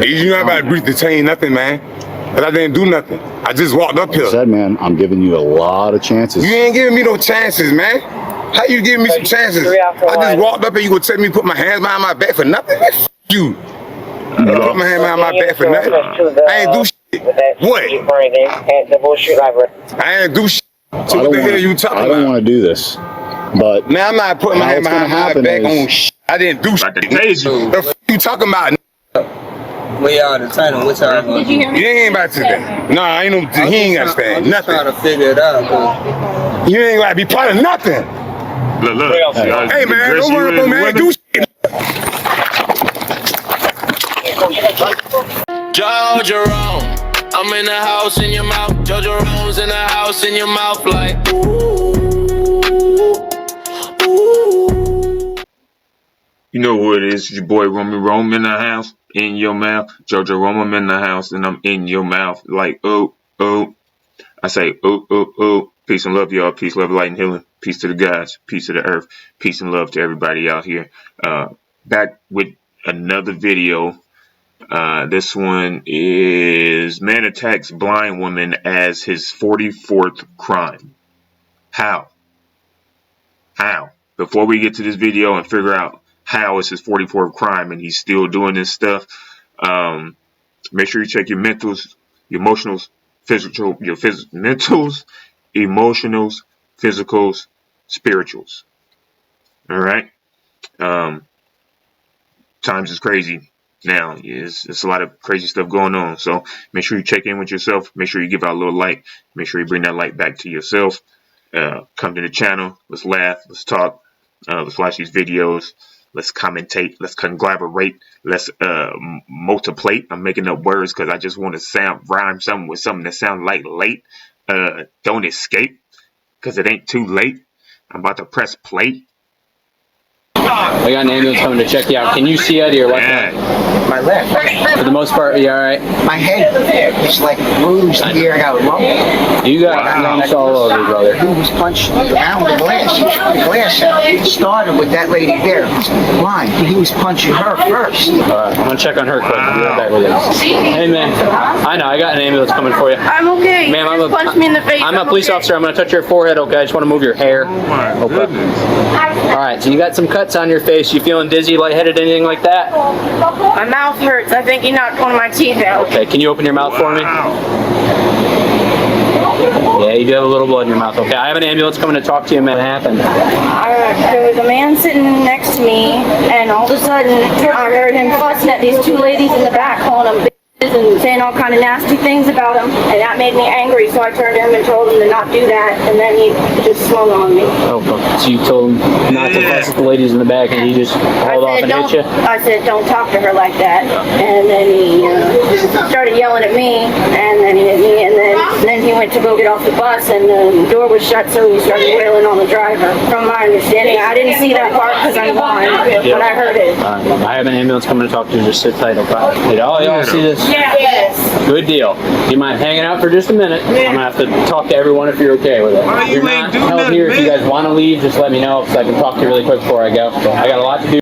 You're not about to brief detain nothing, man. But I didn't do nothing. I just walked up here. I said, man, I'm giving you a lot of chances. You ain't giving me no chances, man. How you giving me some chances? I just walked up here. You gonna tell me to put my hands behind my back for nothing? Man, f you. Put my hand behind my back for nothing. I ain't do shit. What? I ain't do shit. So what the hell you talking about? I don't want to do this. But man, I'm not putting my hand behind my back on shit. I didn't do shit. The f you talking about? We are the title. Which are you ain't about to that. Nah, ain't no. He ain't got to stand nothing. Trying to figure it out. You ain't got to be part of nothing. Look. Hey man, don't worry about man. Do shit. Joe Jerome, I'm in the house in your mouth. Joe Jerome's in the house in your mouth, like ooh, ooh. You know who it is? Your boy Romy Rome in the house, in your mouth. Joe Jerome, I'm in the house, and I'm in your mouth, like oh. I say oh. Peace and love, y'all. Peace, love, light, and healing. Peace to the gods. Peace to the earth. Peace and love to everybody out here. Back with another video. This one is man attacks blind woman as his 44th crime. How? Before we get to this video and figure out how it's his 44th crime and he's still doing this stuff, make sure you check your mentals, your emotionals, mentals, emotionals, physicals, spirituals. All right. Times is crazy now. It's a lot of crazy stuff going on. So make sure you check in with yourself. Make sure you give out a little light. Make sure you bring that light back to yourself. Come to the channel. Let's laugh. Let's talk. Let's watch these videos. Let's commentate. Let's collaborate. Let's multiply. I'm making up words because I just want to rhyme something with something that sounds like late. Don't escape because it ain't too late. I'm about to press play. I got an ambulance coming to check you out. Can you see out of your left hand? My left. For the most part, you alright? My head is like bruised here. I got a lump. You got lumps all over, brother. He was punched around the glass. The glass started with that lady there. Blind. He was punching her first. Alright, I'm gonna check on her quick. I'll be right back with you. Hey man, I know, I got an ambulance coming for you. I'm okay. Ma'am, punched me in the face. I'm a police officer. I'm gonna touch your forehead, okay? I just want to move your hair. Oh my goodness. Alright, so you got some cuts on your face. You feeling dizzy, lightheaded, anything like that? My mouth hurts. I think he knocked one of my teeth out. Okay, can you open your mouth for me? Yeah, you do have a little blood in your mouth. Okay, I have an ambulance coming to talk to you, man. What happened? There was a man sitting next to me, and all of a sudden, I heard him fussing at these two ladies in the back, calling them bitches and saying all kind of nasty things about him, and that made me angry, so I turned to him and told him to not do that, and then he just swung on me. Oh, so you told him not to fuss at the ladies in the back, and he just hauled off and hit you? I said, don't talk to her like that, and then he started yelling at me, and then he hit me, and then he went to go get off the bus, and the door was shut, so he started wailing on the driver. From my understanding, I didn't see that part because I'm blind, but I heard it. I have an ambulance coming to talk to you. Just sit tight, okay? Did all y'all see this? Yes. Good deal. Do you mind hanging out for just a minute? I'm going to have to talk to everyone if you're okay with it. You're not held here. If you guys want to leave, just let me know because I can talk to you really quick before I go. So I got a lot to do.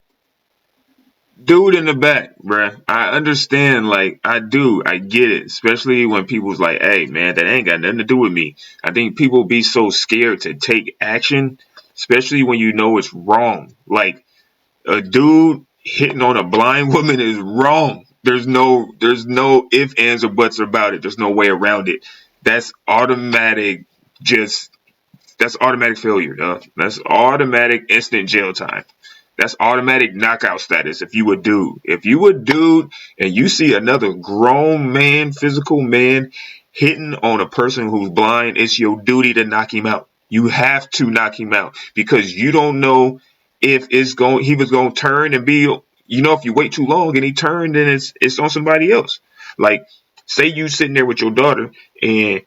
Dude in the back, bruh. I understand, like, I get it. Especially when people's like, hey, man, that ain't got nothing to do with me. I think people be so scared to take action, especially when you know it's wrong. Like, a dude hitting on a blind woman is wrong. There's no ifs, ands, or buts about it. There's no way around it. That's automatic, that's automatic failure, dog. That's automatic instant jail time. That's automatic knockout status if you a dude. If you a dude and you see another grown man, physical man, hitting on a person who's blind, it's your duty to knock him out. You have to knock him out because you don't know if he was going to turn and be, if you wait too long and he turned, then it's on somebody else. Like, say you sitting there with your daughter and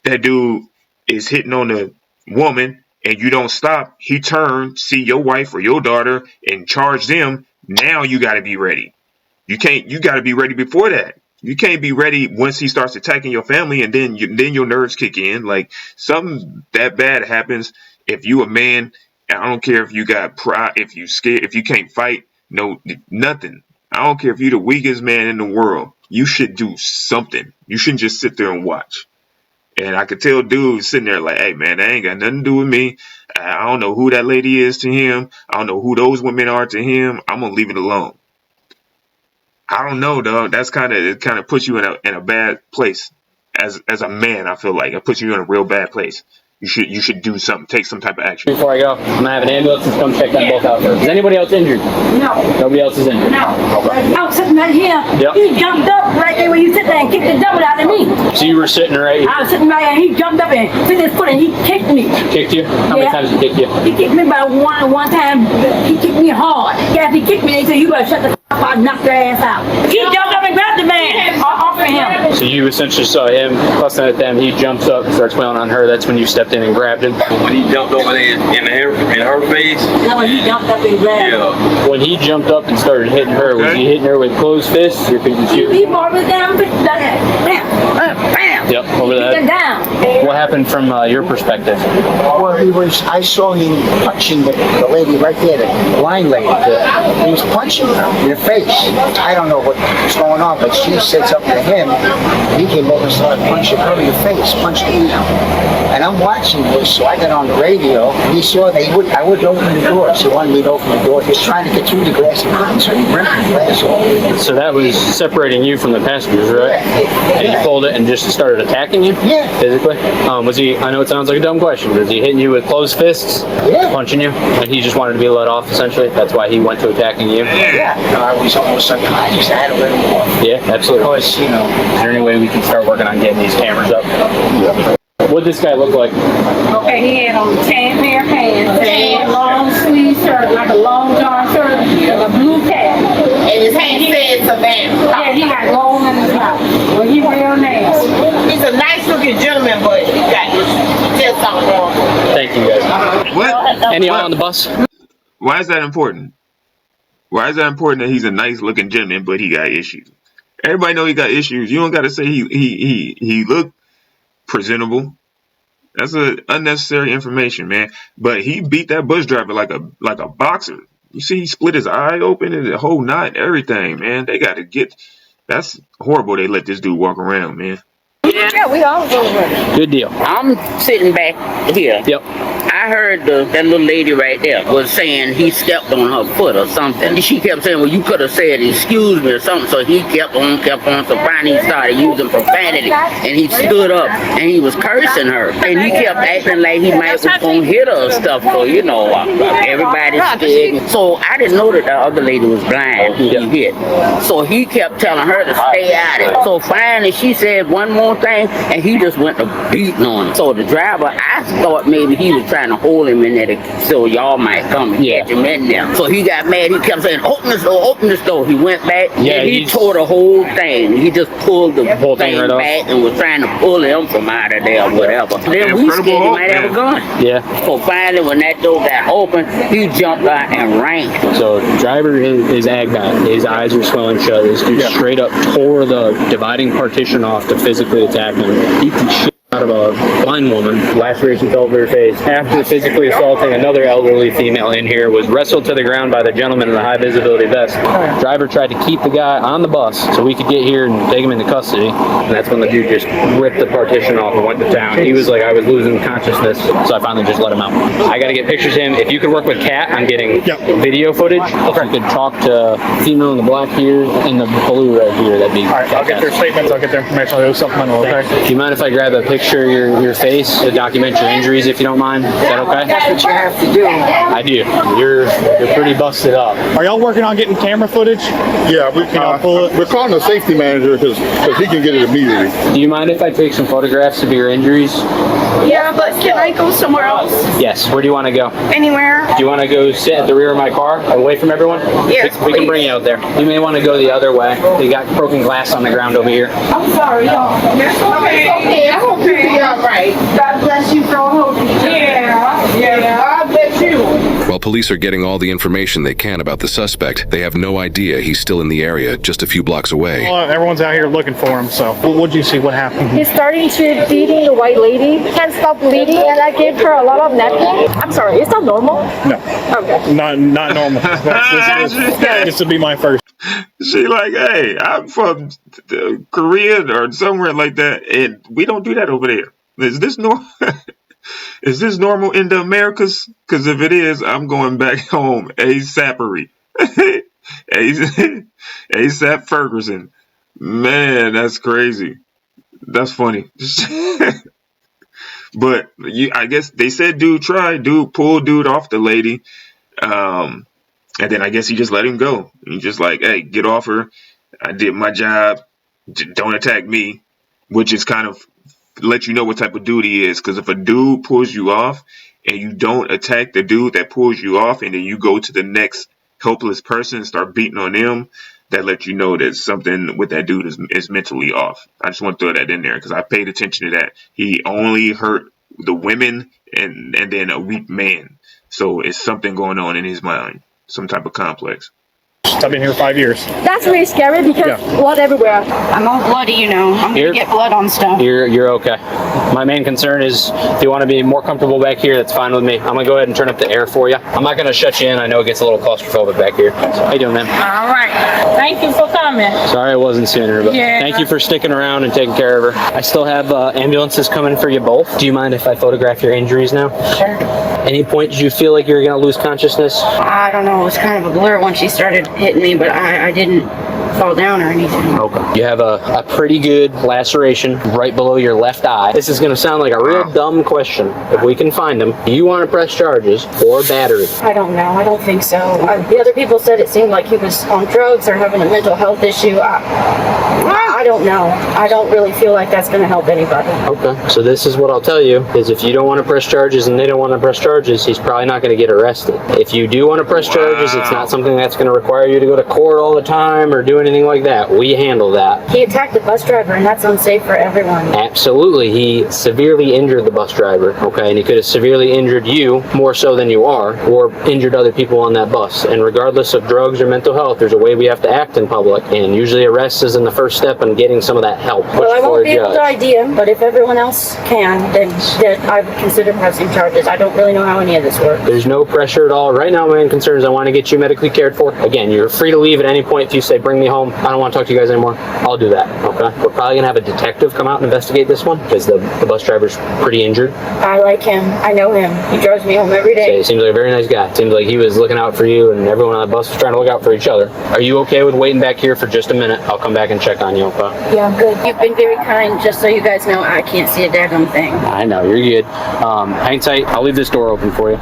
that dude is hitting on a woman and you don't stop. He turned, see your wife or your daughter and charge them. Now you got to be ready. You got to be ready before that. You can't be ready once he starts attacking your family and then your nerves kick in. Like, something that bad happens if you a man. I don't care if you got pride, if you scared, if you can't fight. No, nothing. I don't care if you're the weakest man in the world. You should do something. You shouldn't just sit there and watch. And I could tell dudes sitting there like, hey, man, that ain't got nothing to do with me. I don't know who that lady is to him. I don't know who those women are to him. I'm going to leave it alone. I don't know, dog. That's it kind of puts you in a bad place. As a man, I feel like it puts you in a real bad place. You should do something, take some type of action. Before I go, I'm gonna have an ambulance come check them both out first. Is anybody else injured? No. Nobody else is injured? No. Okay. I was sitting right here. Yep. He jumped up right there where you sit there and kicked the devil out of me. So you were sitting right here? I was sitting right here and he jumped up and took his foot and he kicked me. Kicked you? How many times did he kick you? He kicked me by one time. He kicked me hard. Yeah, if he kicked me, they said, you better shut the f*** up, I'll knock your ass out. He jumped up and grabbed the man off of him. So you essentially saw him fussing at them. He jumps up and starts wailing on her. That's when you stepped in and grabbed him. When he jumped over there in her face. No, when he jumped up and grabbed her. Yeah. When he jumped up and started hitting her, was he hitting her with closed fists? Or could you shoot? He brought me down, bam, bam. Yep, over He that. got down. What happened from your perspective? Well, I saw him punching the lady right there, the blind lady. He was punching her in the face. I don't know what's going on, but she said something to him. He came over and started punching her in the face, punching me. And I'm watching this, so I got on the radio. He saw that I wouldn't open the door, so he wanted me to open the door. He was trying to get through the glass and couldn't, so he ripped the glass off. So that was separating you from the passengers, right? And he pulled it and just started attacking you? Yeah. Physically? Was he, I know it sounds like a dumb question, was he hitting you with closed fists? Yeah. Punching you? And he just wanted to be let off, essentially? That's why he went to attacking you? Yeah. I was almost like, I just had to let him off. Yeah, absolutely. Because, you know. Is there any way we can start working on getting these cameras up? Yeah. What'd this guy look like? Okay, he had on tan pair of pants, tan long sleeve shirt, like a long john shirt, and a blue cap. And his hand said Savannah. Yeah, he got gold in his mouth. Well, he real nasty. He's a nice looking gentleman, but he got his something wrong. Thank you, guys. What? Any on the bus? Why is that important? Why is that important that he's a nice looking gentleman, but he got issues? Everybody know he got issues. You don't got to say he looked presentable. That's unnecessary information, man. But he beat that bus driver like a boxer. You see, he split his eye open and the whole knot, everything, man. They got to get. That's horrible. They let this dude walk around, man. Yeah, we all go with it. Good deal. I'm sitting back here. Yep. I heard that little lady right there was saying he stepped on her foot or something. She kept saying, well, you could have said excuse me or something. So he kept on. So finally he started using profanity. And he stood up and he was cursing her. And he kept acting like he might was going to hit her or stuff. So, you know, everybody's scared. So I didn't know that the other lady was blind who he hit. So he kept telling her to stay out of it. So finally she said one more thing and he just went to beating on her. So the driver, I thought maybe he was trying to hold him in there so y'all might come and catch him in there. So he got mad. He kept saying, open this door, open this door. He went back and he tore the whole thing. He just pulled the whole thing right back and was trying to pull him from out of there or whatever. Then we scared he might have a gun. Yeah. So finally when that door got open, he jumped out and ran. So the driver is agged out. His eyes are swelling shut. This dude straight up tore the dividing partition off to physically attack him. Beat the shit out of a blind woman. Lacerations all over her face. After physically assaulting another elderly female in here, was wrestled to the ground by the gentleman in the high visibility vest. Driver tried to keep the guy on the bus so we could get here and take him into custody. And that's when the dude just ripped the partition off and went to town. He was like, I was losing consciousness, so I finally just let him out. I gotta get pictures of him. If you could work with Kat on getting video footage, if you could talk to female in the black here and the blue right here, that'd be Alright, I'll get their statements, I'll get their information, I'll do supplemental, okay? Do you mind if I grab a picture of your face to document your injuries if you don't mind? Is that okay? That's what you have to do. I do. You're pretty busted up. Are y'all working on getting camera footage? Yeah, we're calling the safety manager because he can get it immediately. Do you mind if I take some photographs of your injuries? Yeah, but can I go somewhere else? Yes. Where do you want to go? Anywhere? Do you want to go sit at the rear of my car, away from everyone? Yes, We can bring you out there. You may want to go the other way. They got broken glass on the ground over here. I'm sorry, y'all. That's okay. Okay, I hope you'll be all right. God bless you for holding. Yeah. God bless you. While police are getting all the information they can about the suspect, they have no idea he's still in the area, just a few blocks away. Well, everyone's out here looking for him, so what'd you see? What happened? He's starting to beating the white lady. Can't stop bleeding, and I gave her a lot of napkins. I'm sorry, is that normal? No. Okay. Not normal. This would be my first. She like, hey, I'm from Korea or somewhere like that, and we don't do that over there. Is this normal? Is this normal in the Americas? Because if it is, I'm going back home ASAPery. ASAP Ferguson. Man, that's crazy. That's funny. But I guess they said dude pulled dude off the lady. And then I guess he just let him go. He just like, hey, get off her. I did my job. Don't attack me. Which is kind of let you know what type of dude he is. Because if a dude pulls you off and you don't attack the dude that pulls you off, and then you go to the next helpless person and start beating on them, that lets you know that something with that dude is mentally off. I just want to throw that in there because I paid attention to that. He only hurt the women and then a weak man. So it's something going on in his mind. Some type of complex. I've been here 5 years. That's really scary because blood everywhere. I'm all bloody, you know. I'm gonna get blood on stuff. You're okay. My main concern is if you want to be more comfortable back here, that's fine with me. I'm gonna go ahead and turn up the air for you. I'm not gonna shut you in. I know it gets a little claustrophobic back here. So, how you doing, man? All right. Thank you for coming. Sorry I wasn't sooner, but thank you for sticking around and taking care of her. I still have ambulances coming for you both. Do you mind if I photograph your injuries now? Sure. Any point did you feel like you were gonna lose consciousness? I don't know. It was kind of a blur when she started hitting me, but I didn't fall down or anything. Okay. You have a pretty good laceration right below your left eye. This is going to sound like a real dumb question. If we can find them, do you want to press charges or battery? I don't know. I don't think so. The other people said it seemed like he was on drugs or having a mental health issue. I don't know. I don't really feel like that's going to help anybody. Okay. So this is what I'll tell you, is if you don't want to press charges and they don't want to press charges, he's probably not going to get arrested. If you do want to press charges, it's not something that's going to require you to go to court all the time or do anything like that. We handle that. He attacked the bus driver, and that's unsafe for everyone. Absolutely. He severely injured the bus driver, okay? And he could have severely injured you more so than you are, or injured other people on that bus. And regardless of drugs or mental health, there's a way we have to act in public, and usually arrest is in the first step in getting some of that help. Well, I won't be able to ID him, but if everyone else can, then I would consider pressing charges. I don't really know how any of this works. There's no pressure at all. Right now, my main concern is I want to get you medically cared for. Again, you're free to leave at any point if you say, bring me home. I don't want to talk to you guys anymore. I'll do that, okay? We're probably going to have a detective come out and investigate this one because the bus driver's pretty injured. I like him. I know him. He drives me home every day. So he seems like a very nice guy. Seems like he was looking out for you and everyone on the bus was trying to look out for each other. Are you okay with waiting back here for just a minute? I'll come back and check on you, okay? Yeah, I'm good. You've been very kind. Just so you guys know, I can't see a daggone thing. I know, you're good. Hang tight. I'll leave this door open for you.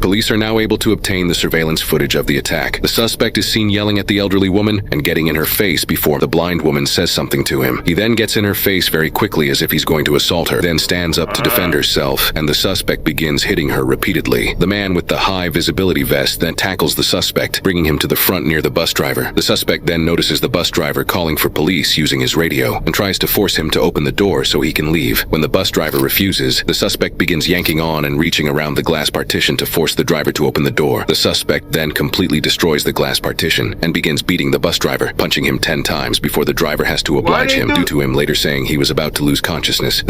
Police are now able to obtain the surveillance footage of the attack. The suspect is seen yelling at the elderly woman and getting in her face before the blind woman says something to him. He then gets in her face very quickly as if he's going to assault her, then stands up to defend herself, and the suspect begins hitting her repeatedly. The man with the high visibility vest then tackles the suspect, bringing him to the front near the bus driver. The suspect then notices the bus driver calling for police using his radio and tries to force him to open the door so he can leave. When the bus driver refuses, the suspect begins yanking on and reaching around the glass partition to force the driver to open the door. The suspect then completely destroys the glass partition and begins beating the bus driver, punching him 10 times before the driver has to oblige him due to him later saying he was about to lose consciousness.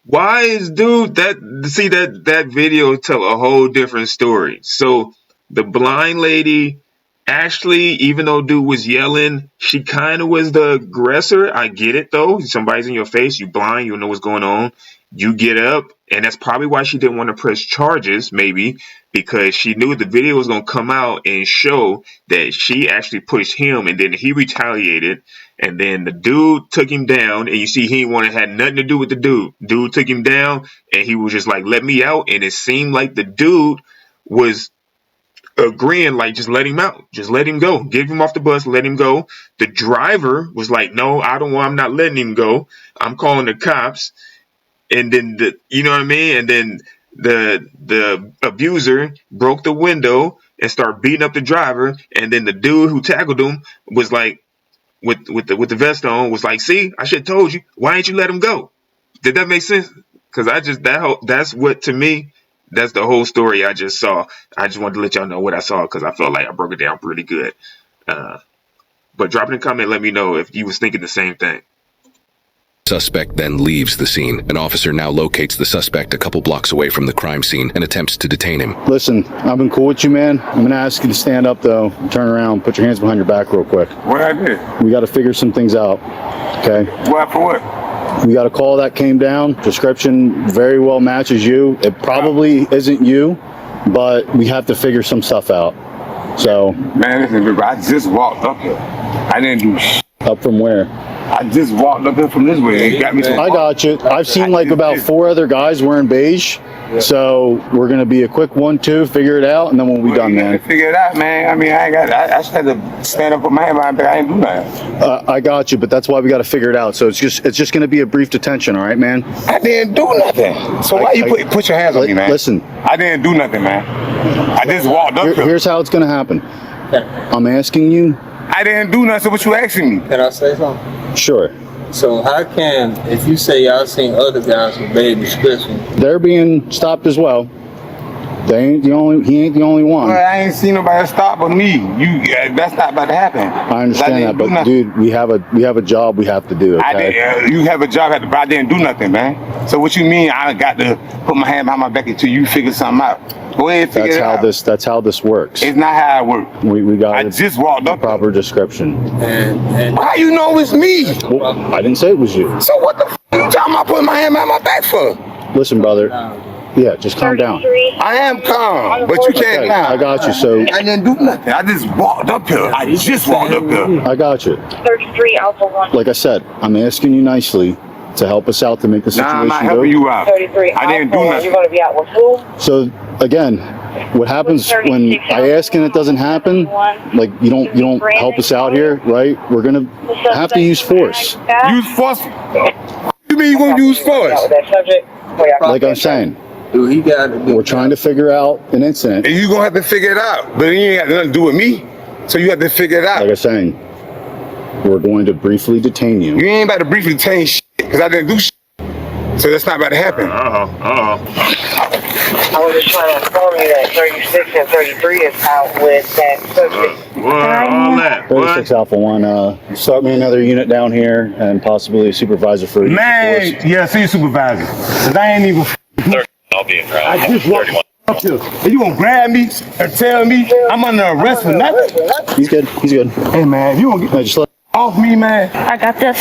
Why is dude that video tell a whole different story? So the blind lady, Ashley, even though dude was yelling, she kind of was the aggressor. I get it though. Somebody's in your face, you blind, you don't know what's going on. You get up, and that's probably why she didn't want to press charges, maybe, because she knew the video was going to come out and show that she actually pushed him, and then he retaliated, and then the dude took him down, and you see he had nothing to do with the dude. Dude took him down, and he was just like, let me out, and it seemed like the dude was agreeing, like, just let him out, just let him go, get him off the bus, let him go. The driver was like, no, I'm not letting him go, I'm calling the cops. And then you know what I mean? And then the abuser broke the window and started beating up the driver. And then the dude who tackled him was like, with the vest on, was like, see, I should have told you. Why ain't you let him go? Did that make sense? Because that's what, to me, that's the whole story I just saw. I just wanted to let y'all know what I saw because I felt like I broke it down pretty good. But drop in a comment, let me know if you was thinking the same thing. Suspect then leaves the scene. An officer now locates the suspect a couple blocks away from the crime scene and attempts to detain him. Listen, I've been cool with you, man. I'm going to ask you to stand up, though. Turn around. Put your hands behind your back real quick. What I did? We got to figure some things out, okay? What for what? We got a call that came down. Description very well matches you. It probably isn't you, but we have to figure some stuff out. So, man, listen, I just walked up here. I didn't do shit. Up from where? I just walked up here from this way. It got me. I got you. I've seen like about 4 other guys wearing beige. So we're gonna be a quick 1-2, figure it out, and then we'll be done, man. Figure it out, man. I mean, I just had to stand up with my hand behind my back. I ain't do nothing. I got you, but that's why we got to figure it out. So it's just gonna be a brief detention, all right, man? I didn't do nothing. So why you put your hands on me, man? Listen, I didn't do nothing, man. I just walked up here. Here's how it's gonna happen. I'm asking you. I didn't do nothing. So what you asking me? Can I say something? Sure. So how can, if you say y'all seen other guys with beige description, they're being stopped as well. They ain't the only. He ain't the only one. Well, I ain't seen nobody stop but me. That's not about to happen. I understand that, but dude, we have a job we have to do. Okay? You have a job, but I didn't do nothing, man. So what you mean? I got to put my hand behind my back until you figure something out. Go ahead and figure it out. That's how this works. It's not how it works. We got. I just walked up. Proper description. and how you know it's me? Well, I didn't say it was you. So what the f you talking about putting my hand behind my back for? Listen, brother. Yeah, just calm down. I am calm, but you can't now. I got you. So I didn't do nothing. I just walked up here. I just walked up here. I got you. 33 Alpha 1. Like I said, I'm asking you nicely to help us out to make the situation I'm not helping you out. 33 I didn't do nothing. You're going to be out with who? So again, what happens when I ask and it doesn't happen? Like you don't help us out here, right? We're gonna have to use force. Use force? You mean you gonna use force? Like I'm saying. We're trying to figure out an incident. And you're gonna have to figure it out. But you ain't got nothing to do with me. So you have to figure it out. Like I'm saying, we're going to briefly detain you. You ain't about to briefly detain shit, because I didn't do shit. So that's not about to happen. I was just trying to inform you that 36 and 33 is out with that subject. All that. 36 Alpha 1, start me another unit down here and possibly a supervisor for you. Man, yeah, see you supervisor. Because I ain't even. I'll be in route. I just walked up here. And you gonna grab me and tell me I'm under arrest for nothing? He's good. He's good. Hey man, if you gonna get just let off me, man. I got this.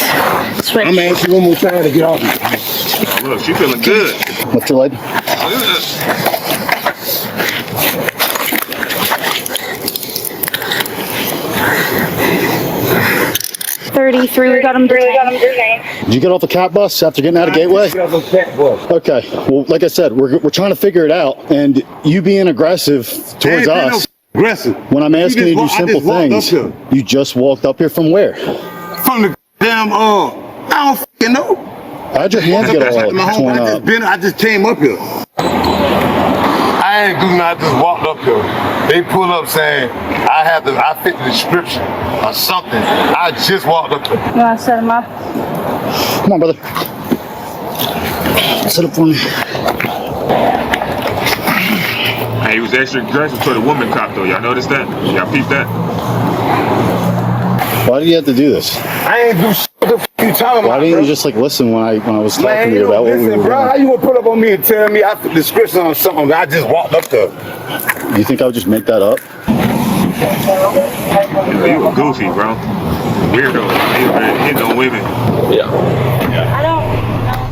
Switch. I'm asking you one more time to get off me. Oh, look, she feeling good. Lift your leg. 33, we got him detained. Did you get off the cat bus after getting out of Gateway? Okay. Well, like I said, we're trying to figure it out, and you being aggressive towards us. Aggressive. When I'm asking you to do simple things, you just walked up here from where? From the damn I don't fucking know. How'd your hands get all torn up? I just came up here. I ain't do nothing. I just walked up here. They pulled up saying I fit the description or something. I just walked up here. You want to set him up? Come on, brother. Set up for me. Hey, he was extra aggressive to the woman cop though. Y'all noticed that? Y'all peeped that? Why did you have to do this? I ain't do shit. What the f you talking about? Why didn't you just like listen when I was talking Man, to you about what we were bro, doing? how you gonna put up on me and tell me I fit the description on something I just walked up there? You think I would just make that up? You were goofy, bro. Weirdo. Hitting on women.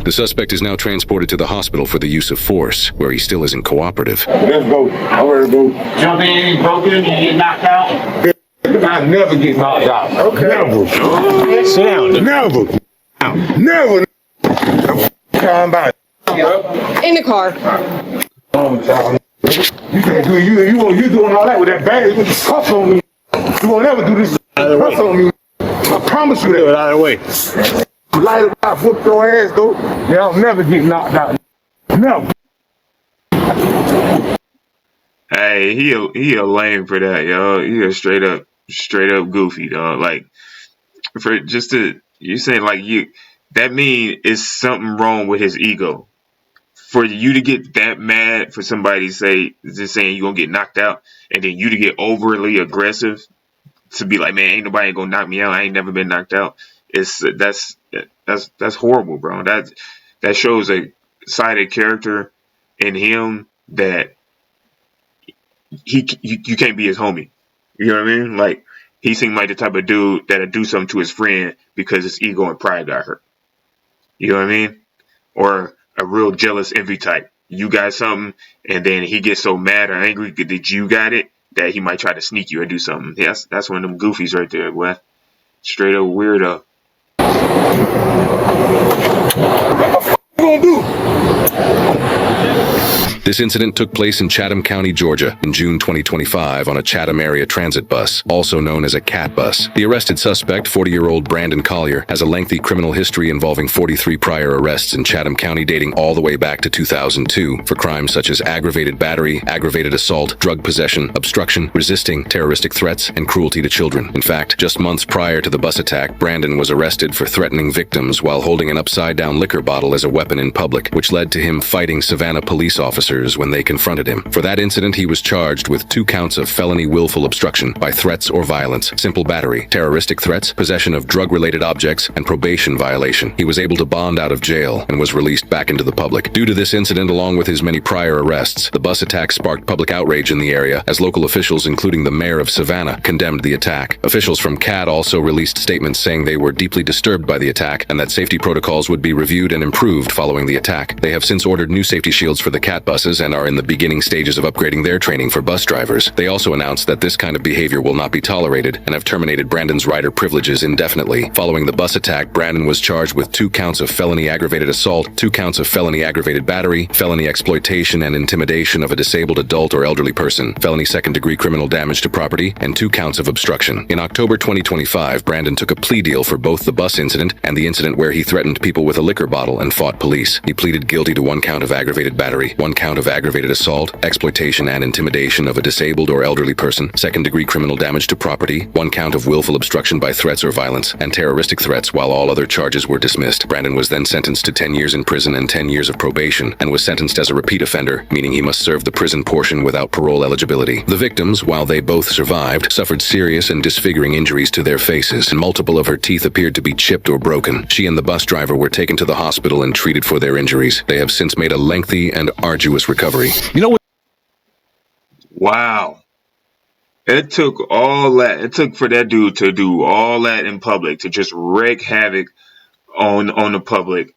The suspect is now transported to the hospital for the use of force, where he still isn't cooperative. Let's go. I'm ready to go. Jump in, broken, you get knocked out. I never get knocked out. Okay. Never. Sit down. Never. Never. Calm down. In the car. You can't do you doing all that with that bag with the cuffs on me. You won't never do this cuffs on me. I promise you that. Out of the way. Light it out, whoop your ass though. Yeah, I'll never get knocked out. Never. Hey, he a lame for that, yo. He a straight up goofy, dog. Like you saying like that mean it's something wrong with his ego. For you to get that mad for somebody just saying you're gonna get knocked out, and then you to get overly aggressive to be like, man, ain't nobody gonna knock me out. I ain't never been knocked out. It's that's horrible, bro. That shows a side of character in him that you can't be his homie. You know what I mean? Like, he seemed like the type of dude that'd do something to his friend because his ego and pride got hurt. You know what I mean? Or a real jealous envy type. You got something, and then he gets so mad or angry that you got it that he might try to sneak you or do something. Yes, that's one of them goofies right there, boy. Straight up weirdo. This incident took place in Chatham County, Georgia, in June 2025 on a Chatham area transit bus, also known as a CAT bus. The arrested suspect, 40-year-old Brandon Collier, has a lengthy criminal history involving 43 prior arrests in Chatham County dating all the way back to 2002 for crimes such as aggravated battery, aggravated assault, drug possession, obstruction, resisting, terroristic threats, and cruelty to children. In fact, just months prior to the bus attack, Brandon was arrested for threatening victims while holding an upside-down liquor bottle as a weapon in public, which led to him fighting Savannah police officers when they confronted him. For that incident, he was charged with 2 counts of felony willful obstruction by threats or violence, simple battery, terroristic threats, possession of drug-related objects, and probation violation. He was able to bond out of jail and was released back into the public. Due to this incident, along with his many prior arrests, the bus attack sparked public outrage in the area as local officials, including the mayor of Savannah, condemned the attack. Officials from CAT also released statements saying they were deeply disturbed by the attack and that safety protocols would be reviewed and improved following the attack. They have since ordered new safety shields for the CAT buses and are in the beginning stages of upgrading their training for bus drivers. They also announced that this kind of behavior will not be tolerated and have terminated Brandon's rider privileges indefinitely. Following the bus attack, Brandon was charged with 2 counts of felony aggravated assault, 2 counts of felony aggravated battery, felony exploitation and intimidation of a disabled adult or elderly person, felony second-degree criminal damage to property, and 2 counts of obstruction. In October 2025, Brandon took a plea deal for both the bus incident and the incident where he threatened people with a liquor bottle and fought police. He pleaded guilty to 1 count of aggravated battery, 1 count of aggravated assault, exploitation and intimidation of a disabled or elderly person, second-degree criminal damage to property, 1 count of willful obstruction by threats or violence, and terroristic threats, while all other charges were dismissed. Brandon was then sentenced to 10 years in prison and 10 years of probation, and was sentenced as a repeat offender, meaning he must serve the prison portion without parole eligibility. The victims, while they both survived, suffered serious and disfiguring injuries to their faces, and multiple of her teeth appeared to be chipped or broken. She and the bus driver were taken to the hospital and treated for their injuries. They have since made a lengthy and arduous recovery. You know what? Wow. It took all that. It took for that dude to do all that in public, to just wreak havoc on the public,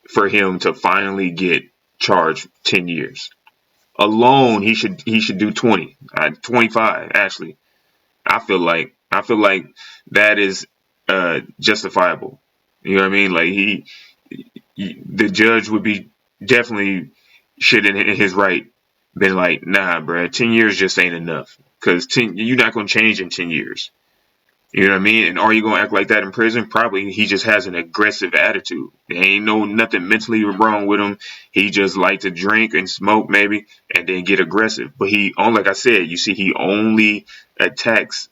for him to finally get charged 10 years. Alone, he should do 20, 25 actually. I feel like that is justifiable. You know what I mean? Like the judge would be definitely should in his right been like, nah, bro, 10 years just ain't enough, because you're not gonna change in 10 years. You know what I mean? And are you gonna act like that in prison? Probably. He just has an aggressive attitude. There ain't nothing mentally wrong with him. He just like to drink and smoke maybe, and then get aggressive. But like I said, you see, he only attacks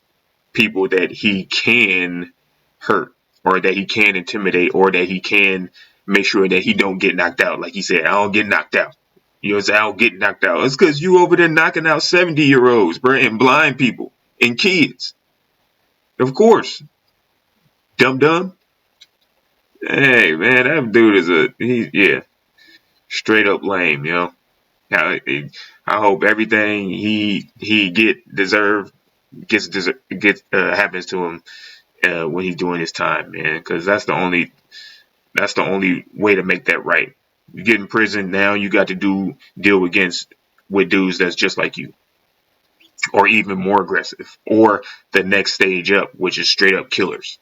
people that he can hurt, or that he can intimidate, or that he can make sure that he don't get knocked out. Like he said, I don't get knocked out. You know what I'm saying? I don't get knocked out. It's because you over there knocking out 70-year-olds, bro, and blind people and kids. Of course. Dumb. Hey, man, that dude is straight up lame, you know. I hope everything he happens to him when he's doing his time, man, because that's the only way to make that right. You get in prison, now you got to deal with dudes that's just like you, or even more aggressive, or the next stage up, which is straight up killers.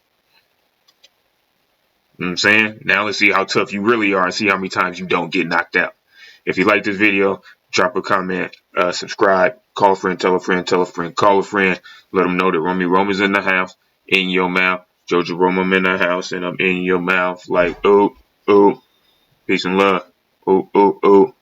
You know what I'm saying? Now let's see how tough you really are and see how many times you don't get knocked out. If you like this video, drop a comment, subscribe, call a friend, tell a friend, call a friend, let them know that Roman's in the house, in your mouth. Jojo Rome, I'm in the house, and I'm in your mouth like, oh. Peace and love. Oh.